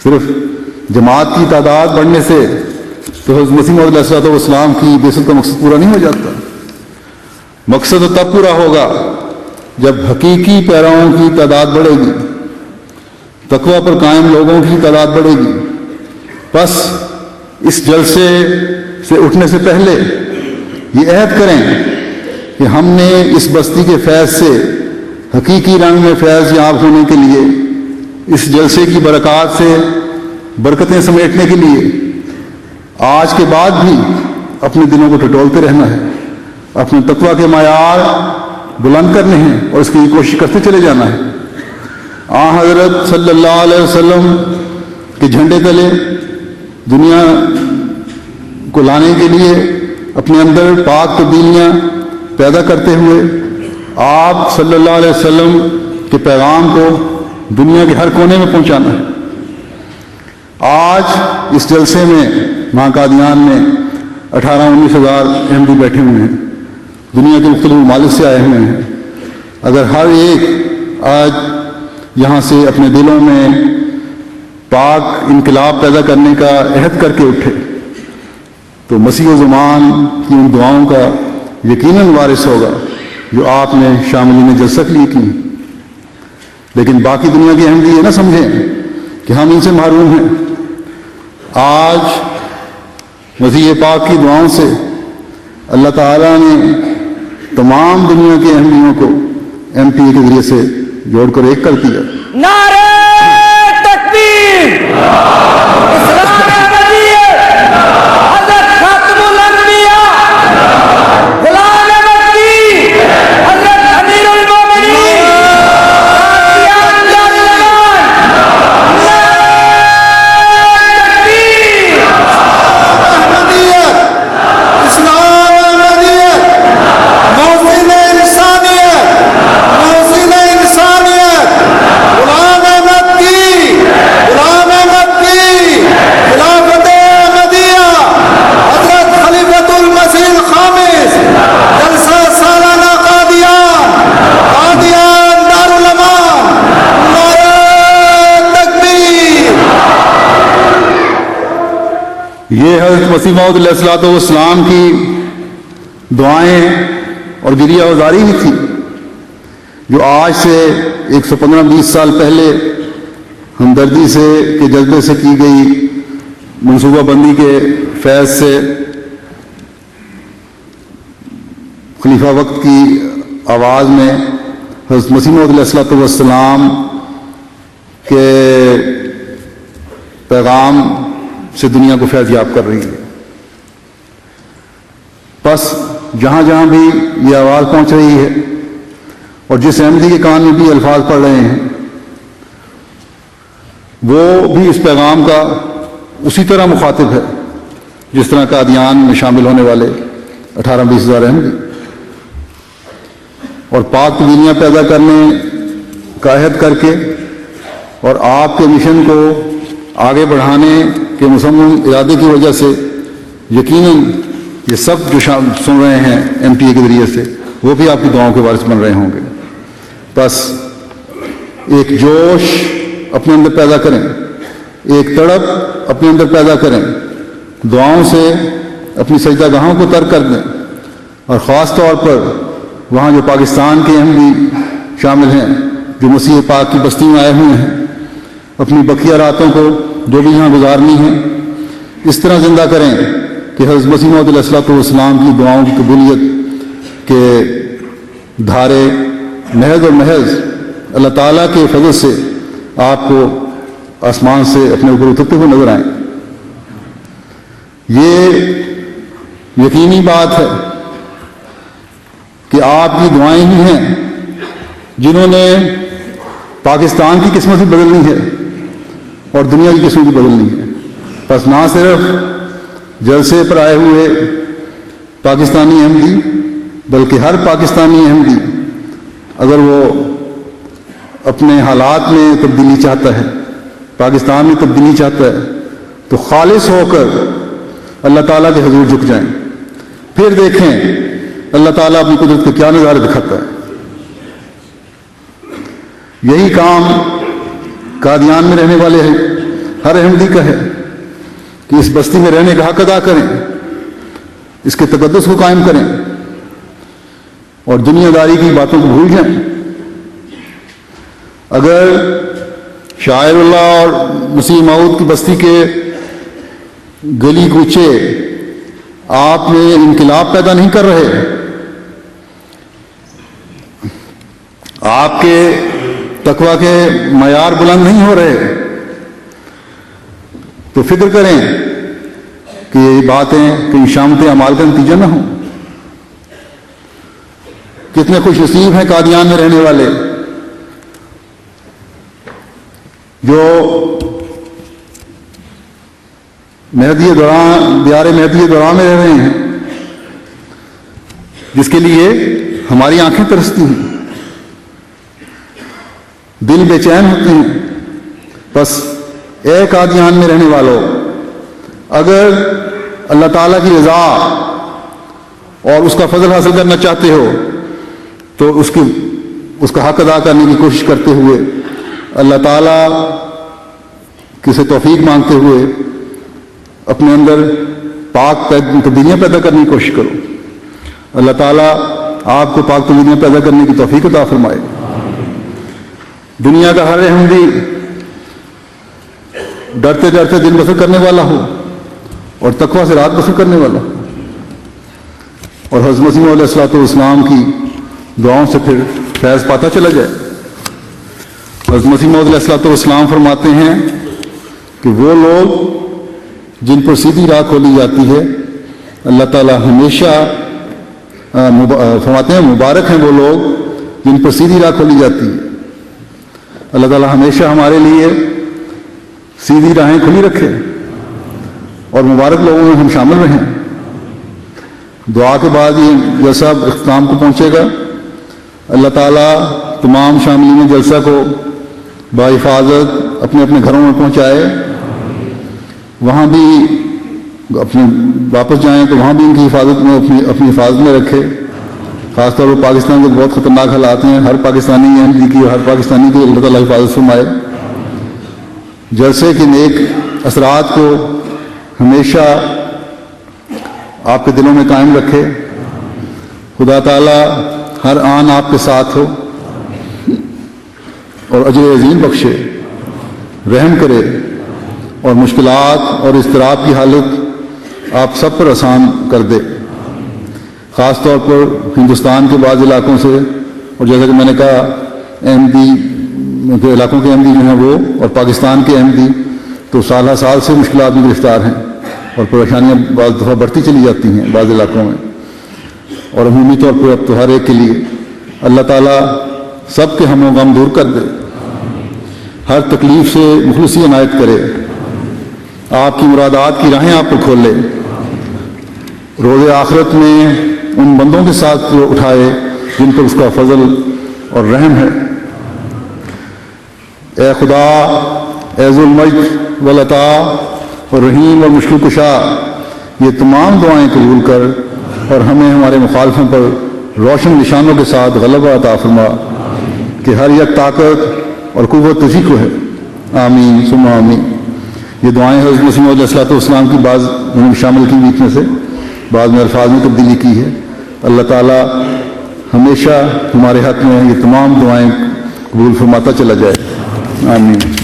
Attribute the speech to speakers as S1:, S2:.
S1: صرف جماعت کی تعداد بڑھنے سے تو حضرت مسیح موعود علیہ السلام کی بعثت کا مقصد پورا نہیں ہو جاتا. مقصد تو تب پورا ہوگا جب حقیقی پیرووں کی تعداد بڑھے گی، تقوی پر قائم لوگوں کی تعداد بڑھے گی. بس اس جلسے سے اٹھنے سے پہلے یہ عہد کریں کہ ہم نے اس بستی کے فیض سے حقیقی رنگ میں فیض یاب ہونے کے لیے، اس جلسے کی برکات سے برکتیں سمیٹنے کے لیے آج کے بعد بھی اپنے دلوں کو ٹٹولتے رہنا ہے، اپنے تقوی کے معیار بلند کرنے ہیں اور اس کی کوشش کرتے چلے جانا ہے. حضرت صلی اللہ علیہ وسلم کے جھنڈے تلے دنیا کو لانے کے لیے اپنے اندر پاک تبدیلیاں پیدا کرتے ہوئے آپ صلی اللہ علیہ وسلم کے پیغام کو دنیا کے ہر کونے میں پہنچانا ہے. آج اس جلسے میں ماں قادیان میں 18-19 ہزار احمدی بیٹھے ہوئے ہیں، دنیا کے مختلف ممالک سے آئے ہوئے ہیں. اگر ہر ایک آج یہاں سے اپنے دلوں میں پاک انقلاب پیدا کرنے کا عہد کر کے اٹھے تو مسیح و زمان کی ان دعاؤں کا یقیناً وارث ہوگا جو آپ نے شاملین جلسہ کے لیے کی. لیکن باقی دنیا کے احمدی یہ نہ سمجھیں کہ ہم ان سے محروم ہیں. آج مسیح پاک کی دعاؤں سے اللہ تعالیٰ نے تمام دنیا کے احمدیوں کو MPA کے ذریعے سے جوڑ کر ایک کر دیا.
S2: نعرہ تکبیر، اسلام احمدیت، حضرت خاتم الانبیاء، غلام احمد کی، حضرت امیر المومنین، قادیان جاندگان، نعرہ تکبیر.
S3: احمدیت، اسلام احمدیت، محسن انسانیت، محسن انسانیت، غلام احمد کی، غلام احمد کی، خلافت احمدیہ، حضرت خلیفۃ المسیح الخامس، جلسہ سالانہ قادیان، قادیان دارالامان، نعرہ تکبیر.
S1: یہ حضرت مسیح موعود علیہ السلام کی دعائیں اور گریہ وزاری بھی تھی جو آج سے 115-20 سال پہلے ہمدردی سے کے جذبے سے کی گئی منصوبہ بندی کے فیض سے خلیفہ وقت کی آواز میں حضرت مسیح موعود علیہ السلام کے پیغام سے دنیا کو فیض یاب کر رہی ہے. بس جہاں جہاں بھی یہ آواز پہنچ رہی ہے اور جس احمدی کے کان میں بھی الفاظ پڑھ رہے ہیں وہ بھی اس پیغام کا اسی طرح مخاطب ہے جس طرح قادیان میں شامل ہونے والے 18-20 ہزار احمدی. اور پاک تبدیلیاں پیدا کرنے کا عہد کر کے اور آپ کے مشن کو آگے بڑھانے کے مصمم ارادے کی وجہ سے یقیناً یہ سب جو سن رہے ہیں MPA کے ذریعے سے وہ بھی آپ کی دعاؤں کے وارث بن رہے ہوں گے. بس ایک جوش اپنے اندر پیدا کریں، ایک تڑپ اپنے اندر پیدا کریں، دعاؤں سے اپنی سجدہ گاہوں کو ترک کر دیں اور خاص طور پر وہاں جو پاکستان کے احمدی شامل ہیں جو مسیح پاک کی بستی میں آئے ہوئے ہیں اپنی بقیہ راتوں کو جو بھی یہاں گزارنی ہیں اس طرح زندہ کریں کہ حضرت مسیح موعود علیہ السلام کی دعاؤں کی قبولیت کے دھارے محض اور محض اللہ تعالیٰ کے فضل سے آپ کو آسمان سے اپنے اوپر اترتے ہوئے نظر آئیں. یہ یقینی بات ہے کہ آپ کی دعائیں ہی ہیں جنہوں نے پاکستان کی قسمت بھی بدلنی ہے اور دنیا کی قسمت بھی بدلنی ہے. بس نہ صرف جلسے پر آئے ہوئے پاکستانی احمدی بلکہ ہر پاکستانی احمدی اگر وہ اپنے حالات میں تبدیلی چاہتا ہے، پاکستان میں تبدیلی چاہتا ہے تو خالص ہو کر اللہ تعالیٰ کے حضور جھک جائیں. پھر دیکھیں اللہ تعالیٰ اپنی قدرت کے کیا نظارے دکھاتا ہے. یہی کام قادیان میں رہنے والے ہیں ہر احمدی کا ہے کہ اس بستی میں رہنے کا حق ادا کریں، اس کے تقدس کو قائم کریں اور دنیا داری کی باتوں کو بھول جائیں۔ اگر شاعر اللہ اور مسیح موعود کی بستی کے گلی کوچے آپ میں انقلاب پیدا نہیں کر رہے، آپ کے تقویٰ کے معیار بلند نہیں ہو رہے، تو فکر کریں کہ یہ باتیں کہیں شامت اعمال کا نتیجہ نہ ہوں۔ کتنے خوش نصیب ہیں قادیان میں رہنے والے جو دیار مہدی دوران میں رہ رہے ہیں، جس کے لیے ہماری آنکھیں ترستی ہیں، دل بے چین ہوتے ہیں۔ بس اے قادیان میں رہنے والوں، اگر اللہ تعالیٰ کی رضا اور اس کا فضل حاصل کرنا چاہتے ہو تو اس کا حق ادا کرنے کی کوشش کرتے ہوئے، اللہ تعالیٰ کسی توفیق مانگتے ہوئے اپنے اندر پاک تبدیلیاں پیدا کرنے کی کوشش کرو۔ اللہ تعالیٰ آپ کو پاک تبدیلیاں پیدا کرنے کی توفیق عطا فرمائے۔ دنیا کا ہر احمدی ڈرتے ڈرتے دن بسر کرنے والا ہو اور تقویٰ سے رات بسر کرنے والا ہو، اور حضرت مسیح علیہ الصلوۃ والسلام کی دعاؤں سے پھر فیض پاتا چلا جائے۔ حضرت مسیح علیہ الصلوۃ والسلام فرماتے ہیں کہ وہ لوگ جن پر سیدھی راہ کھولی جاتی ہے، اللہ تعالیٰ ہمیشہ فرماتے ہیں مبارک ہیں وہ لوگ جن پر سیدھی راہ کھولی جاتی ہے۔ اللہ تعالیٰ ہمیشہ ہمارے لیے سیدھی راہیں کھلی رکھے اور مبارک لوگوں میں ہم شامل رہیں۔ دعا کے بعد یہ جلسہ اختتام کو پہنچے گا۔ اللہ تعالیٰ تمام شاملین جلسہ کو بحفاظت اپنے اپنے گھروں میں پہنچائے، وہاں بھی اپنے واپس جائیں تو وہاں بھی ان کی حفاظت میں اپنی حفاظت میں رکھے۔ خاص طور پر پاکستان کے بہت خطرناک حالات ہیں، ہر پاکستانی احمدی کی ہر پاکستانی کی اللہ تعالیٰ حفاظت فرمائے۔ جلسے کے نیک اثرات کو ہمیشہ آپ کے دلوں میں قائم رکھے۔ خدا تعالیٰ ہر آن آپ کے ساتھ ہو اور اجر عظیم بخشے، رحم کرے اور مشکلات اور اضطراب کی حالت آپ سب پر آسان کر دے۔ خاص طور پر ہندوستان کے بعض علاقوں سے، اور جیسا کہ میں نے کہا احمدی کے علاقوں کے احمدی جو ہیں وہ، اور پاکستان کے احمدی تو سالہ سال سے مشکلات میں گرفتار ہیں اور پریشانیاں بعض دفعہ بڑھتی چلی جاتی ہیں بعض علاقوں میں، اور عمومی طور پر اب تو ہر ایک کے لیے اللہ تعالیٰ سب کے ہم و غم دور کر دے، ہر تکلیف سے مخلصی عنایت کرے، آپ کی مرادات کی راہیں آپ کو کھولے، روز آخرت میں ان بندوں کے ساتھ اٹھائے جن پر اس کا فضل اور رحم ہے۔ اے خدا، اے ذو المجد والعطا اور رحیم اور مشکل کشا، یہ تمام دعائیں قبول کر اور ہمیں ہمارے مخالفوں پر روشن نشانوں کے ساتھ غلبہ عطا فرما کہ ہر یک طاقت اور قوت اسی کو ہے۔ آمین ثم آمین۔ یہ دعائیں حضرت مسیح علیہ الصلوۃ والسلام کی بعض انہوں نے شامل کی بیچ میں سے بعض میں الفاظ میں تبدیلی کی ہے۔ اللہ تعالیٰ ہمیشہ ہمارے حق میں یہ تمام دعائیں قبول فرماتا چلا جائے۔ آمین۔